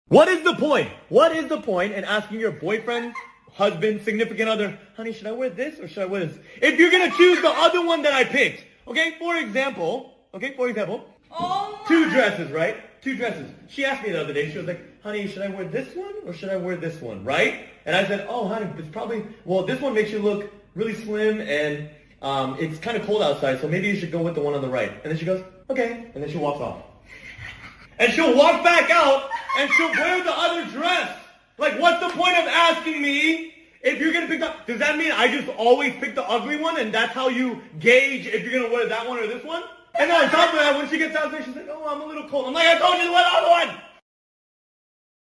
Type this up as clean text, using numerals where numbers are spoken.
What is the point? What is the point in asking your boyfriend, husband, significant other, honey, should I wear this or should I wear this? If you're going to choose the other one that I picked. Okay, for example, two dresses, right? Two dresses. She asked me the other day, she was like, honey, should I wear this one or should I wear this one, right? And I said, oh, honey, it's probably, well, this one makes you look really slim and it's kind of cold outside, so maybe you should go with the one on the right. And then she goes, okay. And then she walks off. And she'll walk back out and she'll wear the other dress. Like, what's the point of asking me if you're going to pick up? Does that mean I just always pick the ugly one and that's how you gauge if you're going to wear that one or this one? And then on top of that, when she gets out there, she's like, oh, I'm a little cold. I'm like, I told you to wear the other one.